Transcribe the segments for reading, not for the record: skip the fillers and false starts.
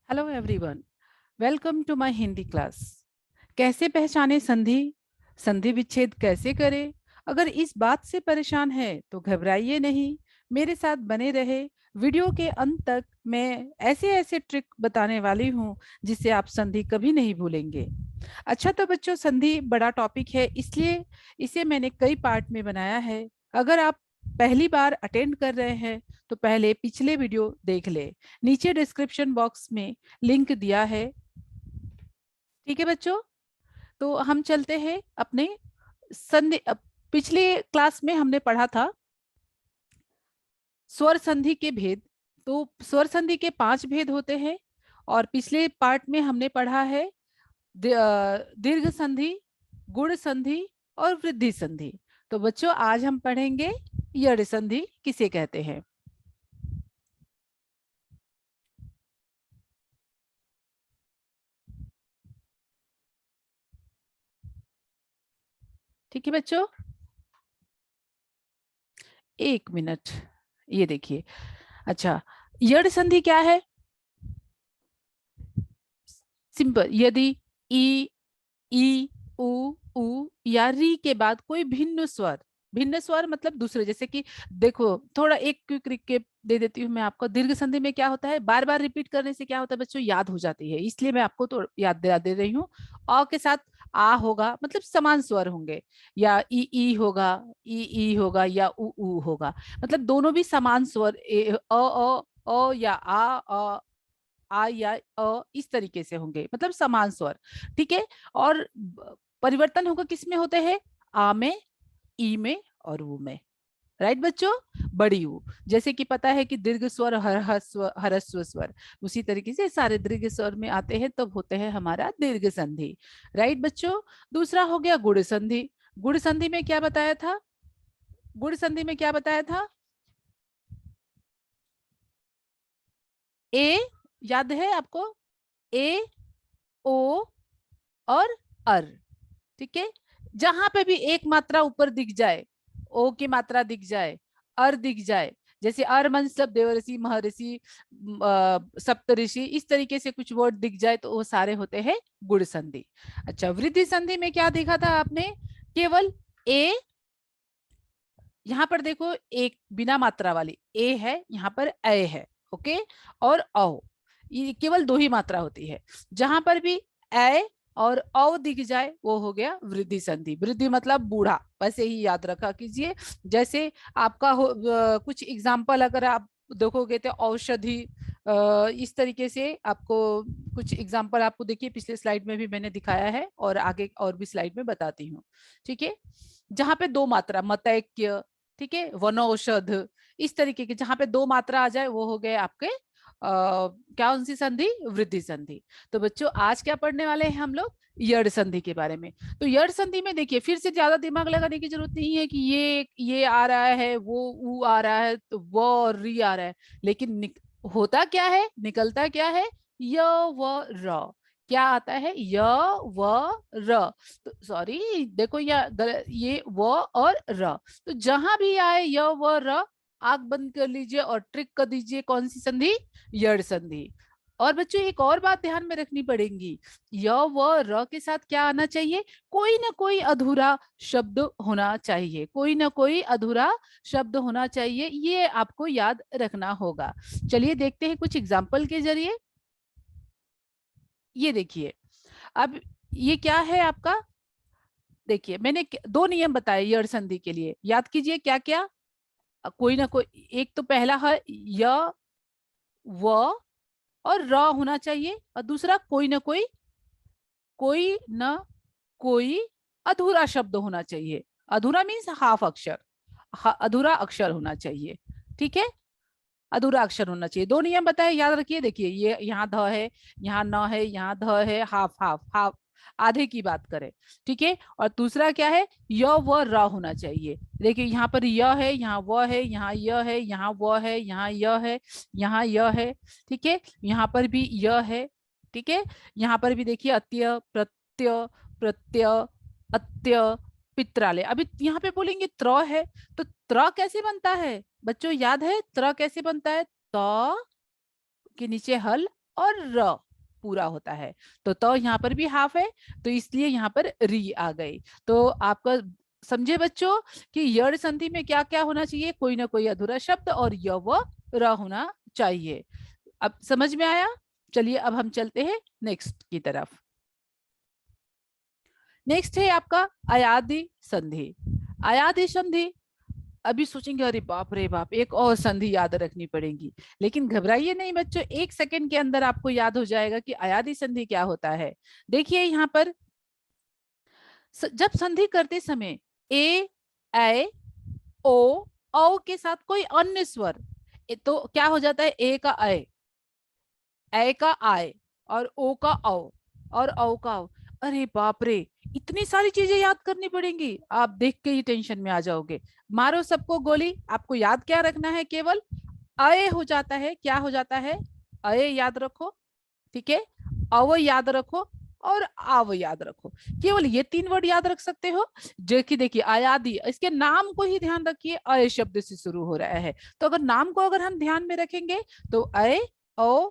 Hello everyone, welcome to my Hindi class. कैसे पहचाने संधि, संधि विच्छेद कैसे करें? अगर इस बात से परेशान है तो घबराइए नहीं, मेरे साथ बने रहे। वीडियो के अंत तक मैं ऐसे ऐसे ट्रिक बताने वाली हूँ जिससे आप संधि कभी नहीं भूलेंगे। अच्छा तो बच्चों, संधि बड़ा टॉपिक है, इसलिए इसे मैंने कई पार्ट में बनाया है। अगर आप पहली बार अटेंड कर रहे हैं तो पहले पिछले वीडियो देख ले, नीचे डिस्क्रिप्शन बॉक्स में लिंक दिया है। ठीक है बच्चों, तो हम चलते हैं अपने संधि। पिछले क्लास में हमने पढ़ा था स्वर संधि के भेद। तो स्वर संधि के 5 भेद होते हैं और पिछले पार्ट में हमने पढ़ा है दीर्घ संधि, गुण संधि और वृद्धि संधि। तो बच्चों आज हम पढ़ेंगे यड़ संधि किसे कहते हैं। ठीक है बच्चों, एक मिनट, ये देखिए। अच्छा, यड़ संधि क्या है? सिंपल, यदि ई, ई, उ या री के बाद कोई भिन्न स्वर, भिन्न स्वर मतलब दूसरे, जैसे कि देखो, थोड़ा एक क्विक रिकेप दे देती हूँ मैं आपको। दीर्घ संधि में क्या होता है, बार बार रिपीट करने से क्या होता है बच्चों, याद हो जाती है, इसलिए मैं आपको तो याद दिला दे रही हूँ। अ के साथ आ होगा, मतलब समान स्वर होंगे, या ई होगा, ई होगा, या उ होगा, मतलब दोनों भी समान स्वर, अ या आ या अ इस तरीके से होंगे, मतलब समान स्वर। ठीक है। और परिवर्तन होगा किस में होते हैं, आ में, ई में और ऊ में। राइट बच्चों, बड़ी ऊ, जैसे कि पता है कि दीर्घ स्वर हरस्व हरस्व स्वर, उसी तरीके से सारे दीर्घ स्वर में आते हैं तब होते हैं हमारा दीर्घ संधि। राइट बच्चों। दूसरा हो गया गुण संधि। गुण संधि में क्या बताया था, गुण संधि में क्या बताया था, ए, याद है आपको, ए, ओ और अर। ठीक है। जहां पे भी एक मात्रा ऊपर दिख जाए, ओ की मात्रा दिख जाए, अर दिख जाए, जैसे अर मन सब देवऋषि महर्षि सप्तऋषि, इस तरीके से कुछ वर्ड दिख जाए तो वो सारे होते हैं गुण संधि। अच्छा, वृद्धि संधि में क्या देखा था आपने, केवल ए, यहाँ पर देखो एक बिना मात्रा वाली ए है, यहाँ पर ए है, ओके, और औ, ये केवल दो ही मात्रा होती है। जहां पर भी ए और औ दिख जाए वो हो गया वृद्धि संधि। वृद्धि मतलब बूढ़ा, वैसे ही याद रखा कीजिए। जैसे आपका कुछ एग्जाम्पल अगर आप देखोगे तो औषधि, इस तरीके से आपको कुछ एग्जाम्पल आपको देखिए, पिछले स्लाइड में भी मैंने दिखाया है और आगे और भी स्लाइड में बताती हूँ। ठीक है। जहां पे दो मात्रा, मतैक्य, ठीक है, वनौषध, इस तरीके के जहां पे दो मात्रा आ जाए वो हो गए आपके क्या, उनसी संधि, वृद्धि संधि। तो बच्चों आज क्या पढ़ने वाले हैं हम लोग, यड़ संधि के बारे में। तो यड़ संधि में देखिए, फिर से ज्यादा दिमाग लगाने की जरूरत नहीं है कि ये आ रहा है, वो ऊ आ रहा है, तो वो और री आ रहा है, लेकिन होता क्या है, निकलता क्या है, य व र। क्या आता है, य व र। तो सॉरी, देखो ये व और र, तो जहां भी आए य व र, आंख बंद कर लीजिए और ट्रिक कर दीजिए, कौन सी संधि, यड़ संधि। और बच्चों एक और बात ध्यान में रखनी पड़ेगी, य व र के साथ क्या आना चाहिए, कोई ना कोई अधूरा शब्द होना चाहिए, कोई ना कोई अधूरा शब्द होना चाहिए, ये आपको याद रखना होगा। चलिए देखते हैं कुछ एग्जाम्पल के जरिए। ये देखिए, अब ये क्या है आपका, देखिए मैंने दो नियम बताए यड़ संधि के लिए, याद कीजिए क्या क्या। कोई ना कोई, एक तो पहला है य व और र होना चाहिए, और दूसरा कोई ना कोई, कोई न कोई अधूरा शब्द होना चाहिए। अधूरा मीन्स हाफ अक्षर, अधूरा अक्षर होना चाहिए। ठीक है, अधूरा अक्षर होना चाहिए। दो नियम बताए, याद रखिए। देखिए ये यहाँ ध है, यहाँ न है, यहाँ ध है, हाफ हाफ हाफ, आधे की बात करें। ठीक है। और दूसरा क्या है, य व र होना चाहिए। देखिए यहाँ पर य है, यहाँ व है, यहाँ य है, यहाँ व है, यहाँ य है, यहाँ य है। ठीक है, यहाँ पर भी य है। ठीक है, यहाँ पर भी देखिए अत्य, प्रत्यय, प्रत्यय, अत्य, पित्रालय। अभी यहाँ पे बोलेंगे त्र है, तो त्र कैसे बनता है बच्चों, याद है त्र कैसे बनता है, त के नीचे हल, और र पूरा होता है। तो यहाँ पर भी हाफ है, तो इसलिए यहाँ पर री आ गई। तो आपका समझे बच्चों कि यड़ संधि में क्या क्या होना चाहिए, कोई ना कोई अधूरा शब्द और य व र होना चाहिए। अब समझ में आया? चलिए अब हम चलते हैं नेक्स्ट की तरफ। नेक्स्ट है आपका अयादि संधि। अयादि संधि, अभी सोचेंगे अरे बाप रे बाप एक और संधि याद रखनी पड़ेगी, लेकिन घबराइए नहीं बच्चों, 1 सेकंड के अंदर आपको याद हो जाएगा कि अयादि संधि क्या होता है। देखिए यहाँ पर जब संधि करते समय ए, ऐ, ओ, औ के साथ कोई अन्य स्वर, तो क्या हो जाता है, ए का ऐ का आय, और ओ का औ, और औ का औ। अरे बाप रे, इतनी सारी चीजें याद करनी पड़ेंगी, आप देख के ही टेंशन में आ जाओगे। मारो सबको गोली, आपको याद क्या रखना है, केवल अय हो जाता है, क्या हो जाता है, अय याद रखो, ठीक है, अव याद रखो, और आव याद रखो। केवल ये 3 वर्ड याद रख सकते हो। जो कि देखिए अयादि, इसके नाम को ही ध्यान रखिए, अय शब्द से शुरू हो रहा है, तो अगर नाम को अगर हम ध्यान में रखेंगे तो अय, ओ,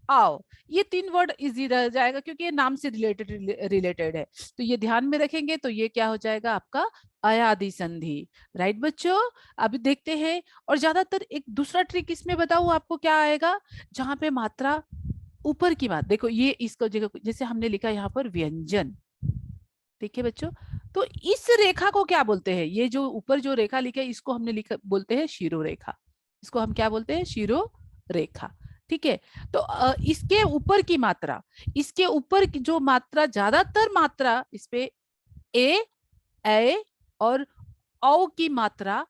आओ, ये 3 वर्ड इजी रह जाएगा, क्योंकि ये नाम से रिलेटेड है। तो ये ध्यान में रखेंगे तो ये क्या हो जाएगा आपका अयादि संधि। राइट बच्चों, अभी देखते हैं। और ज्यादातर एक दूसरा ट्रिक इसमें बताऊं आपको क्या आएगा, जहां पे मात्रा ऊपर की बात देखो, ये इसको जगह जैसे हमने लिखा यहाँ पर व्यंजन, ठीक है बच्चों, तो इस रेखा को क्या बोलते हैं, ये जो ऊपर जो रेखा लिखा है इसको हमने लिखा बोलते हैं शिरोरेखा। इसको हम क्या बोलते हैं, शिरो रेखा। ठीक है, तो इसके ऊपर की मात्रा, इसके ऊपर की जो मात्रा, ज्यादातर मात्रा इस पे ए और औ की मात्रा,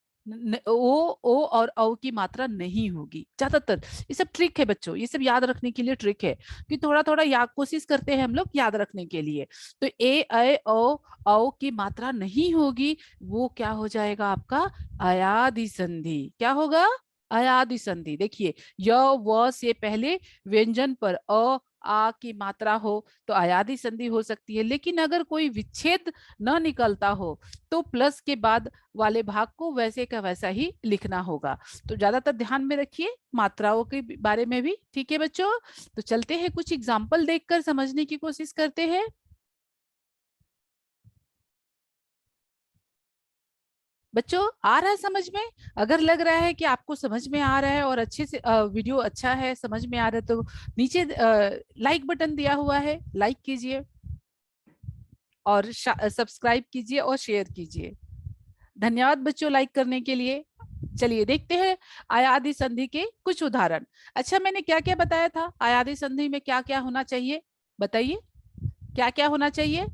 ओ और औ की मात्रा नहीं होगी ज्यादातर। ये सब ट्रिक है बच्चों, ये सब याद रखने के लिए ट्रिक है कि थोड़ा थोड़ा याद कोशिश करते हैं हम लोग याद रखने के लिए। तो ए ओ औ की मात्रा नहीं होगी, वो क्या हो जाएगा आपका अयादि संधि। क्या होगा, अयादि संधि। देखिए य व से पहले व्यंजन पर अ आ की मात्रा हो तो अयादि संधि हो सकती है, लेकिन अगर कोई विच्छेद न निकलता हो तो प्लस के बाद वाले भाग को वैसे का वैसा ही लिखना होगा। तो ज्यादातर ध्यान में रखिए मात्राओं के बारे में भी। ठीक है बच्चों, तो चलते हैं कुछ एग्जाम्पल देखकर समझने की कोशिश करते हैं। बच्चों आ रहा है समझ में? अगर लग रहा है कि आपको समझ में आ रहा है और अच्छे से वीडियो अच्छा है, समझ में आ रहा है, तो नीचे लाइक बटन दिया हुआ है, लाइक कीजिए और सब्सक्राइब कीजिए और शेयर कीजिए। धन्यवाद बच्चों लाइक करने के लिए। चलिए देखते हैं अयादि संधि के कुछ उदाहरण। अच्छा मैंने क्या क्या बताया था, अयादि संधि में क्या क्या होना चाहिए, बताइए क्या क्या होना चाहिए।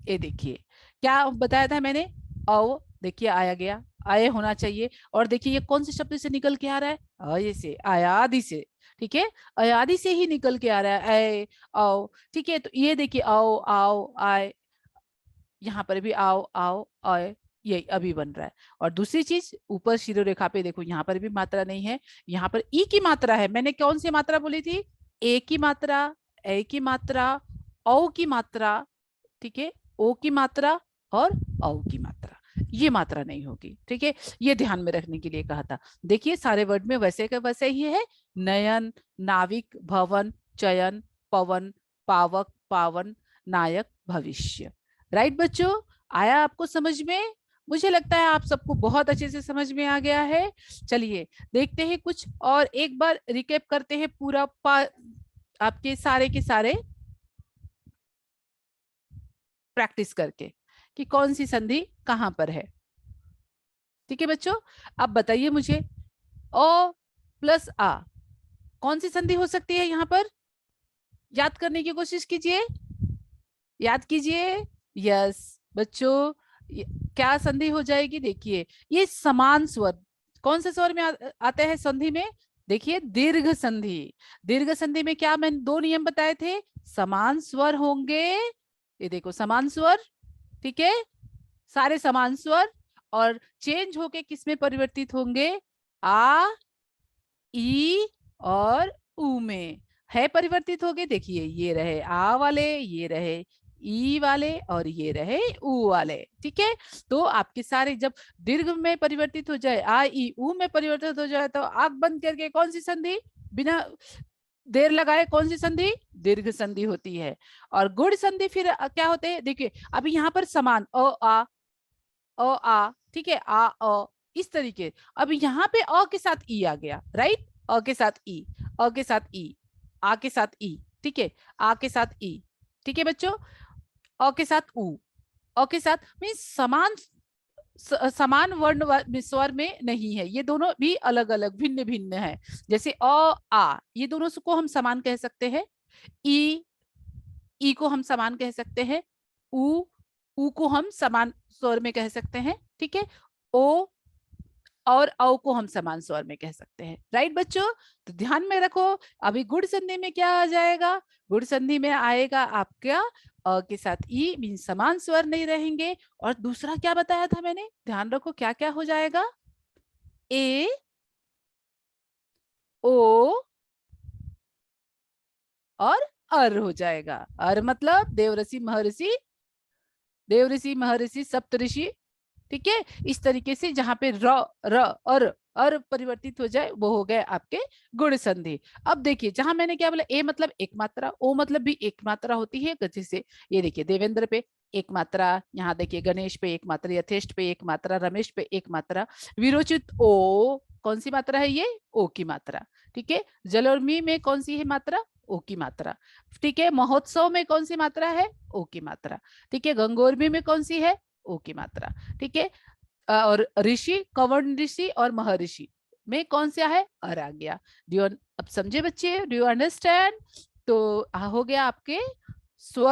ये देखिए क्या बताया था मैंने, औ देखिए आया गया, आय होना चाहिए। और देखिए ये कौन से शब्द से निकल के आ रहा है, अय से, अयादि से। ठीक है, अयादि से ही निकल के आ रहा है, अय औ। ठीक है, तो ये देखिए औ आओ आय, यहाँ पर भी आओ आओ आय, ये अभी बन रहा है। और दूसरी चीज ऊपर शिरोरेखा पे देखो, यहाँ पर भी मात्रा नहीं है, यहाँ पर ई की मात्रा है। मैंने कौन सी मात्रा बोली थी, ए की मात्रा, ए की मात्रा, औ की मात्रा, ठीक है, ओ की मात्रा और औ की मात्रा, ये मात्रा नहीं होगी। ठीक है, ये ध्यान में रखने के लिए कहा था। देखिए सारे वर्ड में वैसे का वैसे ही है, नयन, नाविक, भवन, चयन, पवन, पावक, पावन, नायक, भविष्य। राइट बच्चों, आया आपको समझ में? मुझे लगता है आप सबको बहुत अच्छे से समझ में आ गया है। चलिए देखते हैं कुछ और एक बार रिकेप करते हैं पूरा आपके सारे के सारे प्रैक्टिस करके कि कौन सी संधि कहां पर है। ठीक है बच्चों, अब बताइए मुझे, ओ प्लस आ कौन सी संधि हो सकती है यहाँ पर, याद करने की कोशिश कीजिए, याद कीजिए। यस बच्चों, क्या संधि हो जाएगी, देखिए ये समान स्वर, कौन से स्वर में आते हैं संधि में, देखिए दीर्घ संधि। दीर्घ संधि में क्या मैंने 2 नियम बताए थे, समान स्वर होंगे, ये देखो समान स्वर, ठीक है, सारे समान स्वर, और चेंज होके किस में परिवर्तित होंगे, आ, ई और ऊ में है परिवर्तित हो गए। देखिए ये रहे आ वाले, ये रहे ई वाले, और ये रहे ऊ वाले। ठीक है, तो आपके सारे जब दीर्घ में परिवर्तित हो जाए, आ ई ऊ में परिवर्तित हो जाए, तो आंख बंद करके कौन सी संधि, बिना देर लगाए कौन सी संधि? दीर्घ संधि होती है। और गुण संधि फिर क्या होते हैं? देखिए अभी यहाँ पर समान आ, ठीक है, इस तरीके। अब यहाँ पे अ के साथ ई आ गया, राइट, अ के साथ ई, अ के साथ ई, आ के साथ ई, ठीक है, आ के साथ ई, ठीक है बच्चों, अ के साथ उ, अ के साथ मीन समान समान वर्ण स्वर में नहीं है, ये दोनों भी अलग अलग भिन्न भिन्न है। जैसे आ, ये दोनों को हम समान कह सकते हैं। ई, ई को हम समान कह सकते हैं। उ को हम समान स्वर में कह सकते हैं, ठीक है। ओ और औ को हम समान स्वर में कह सकते हैं, राइट बच्चों। तो ध्यान में रखो, अभी गुण संधि में क्या आ जाएगा? गुण संधि में आएगा आपका अ के साथ ई मीन समान स्वर नहीं रहेंगे। और दूसरा क्या बताया था मैंने? ध्यान रखो क्या क्या हो जाएगा? ए, ओ और अर हो जाएगा। अर मतलब देवऋषि महर्षि, देवऋषि महर्षि सप्तऋषि, ठीक है। इस तरीके से जहां पे र, र, अर परिवर्तित हो जाए वो हो गए आपके गुण संधि। अब देखिए जहां मैंने क्या बोला, ए मतलब एक मात्रा, ओ मतलब भी एक मात्रा होती है। जैसे ये देखिए देवेंद्र पे एक मात्रा, यहाँ देखिए गणेश पे एक मात्रा, यथेष्ट पे एक मात्रा, रमेश पे एक मात्रा, विरोचित ओ कौन सी मात्रा है? ये ओ की मात्रा, ठीक है। जलोर्मी में कौन सी है मात्रा? ओ की मात्रा, ठीक है। महोत्सव में कौन सी मात्रा है? ओ की मात्रा, ठीक है। गंगोर्मी में कौन सी है? ओ की मात्रा, ठीक है। और ऋषि, कवर्ण ऋषि और महर्षि में कौन सा है? अर आ गया। डू अब समझे बच्चे? Do you understand? तो हो गया आपके स्व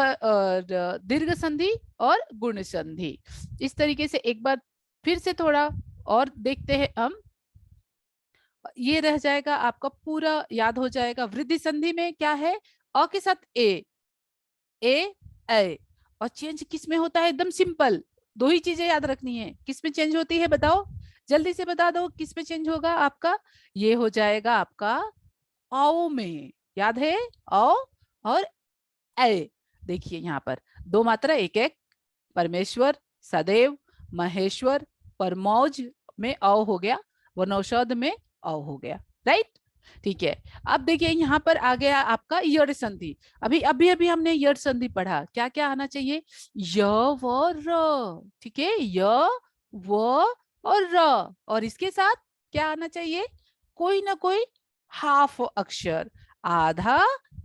दीर्घ संधि और गुण संधि। इस तरीके से एक बार फिर से थोड़ा और देखते हैं हम, ये रह जाएगा आपका पूरा याद हो जाएगा। वृद्धि संधि में क्या है? अ के साथ ए, ए और चेंज किस में होता है? एकदम सिंपल, दो ही चीजें याद रखनी है। किस में चेंज होती है बताओ, जल्दी से बता दो किस में चेंज होगा आपका? ये हो जाएगा आपका औ में, याद है? औ और ए। देखिए यहाँ पर दो मात्रा, एक एक, परमेश्वर, सदैव, महेश्वर, परमौज में औ हो गया, वनौषध में औ हो गया, राइट, ठीक है। अब देखिए यहाँ पर आ गया आपका यड़ संधि। अभी अभी अभी हमने यड़ संधि पढ़ा, क्या क्या आना चाहिए? य व र, ठीक है, य व और र, और इसके साथ क्या आना चाहिए? कोई ना कोई हाफ अक्षर, आधा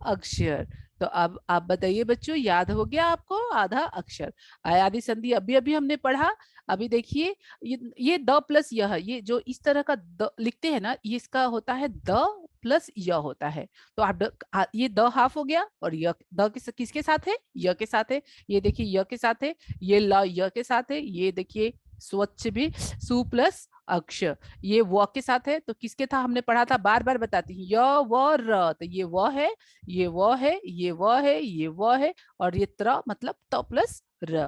अक्षर। तो अब आप बताइए बच्चों, याद हो गया आपको आधा अक्षर? आयादी संधि अभी अभी हमने पढ़ा। अभी देखिए ये द प्लस यह, ये जो इस तरह का द लिखते हैं ना, ये इसका होता है द प्लस य होता है। तो आप ये द हाफ हो गया, और य द किसके साथ है? य के साथ है। ये देखिए य के साथ है, ये ल य के साथ है, ये देखिए स्वच्छ भी सु प्लस अक्ष ये व के साथ है। तो किसके था हमने पढ़ा था, बार बार बताती हूँ, य व र, तो ये व है, ये व है, ये व है, ये व है, और ये त्र मतलब त प्लस र।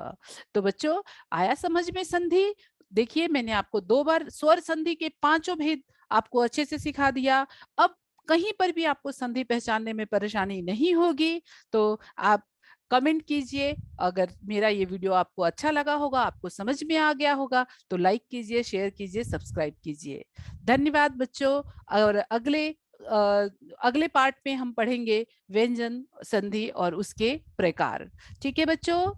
तो बच्चों आया समझ में संधि? देखिए मैंने आपको दो बार स्वर संधि के पांचों भेद आपको अच्छे से सिखा दिया। अब कहीं पर भी आपको संधि पहचानने में परेशानी नहीं होगी तो आप कमेंट कीजिए। अगर मेरा ये वीडियो आपको अच्छा लगा होगा, आपको समझ में आ गया होगा, तो लाइक कीजिए, शेयर कीजिए, सब्सक्राइब कीजिए। धन्यवाद बच्चों। और अगले पार्ट में हम पढ़ेंगे व्यंजन संधि और उसके प्रकार। ठीक है बच्चों।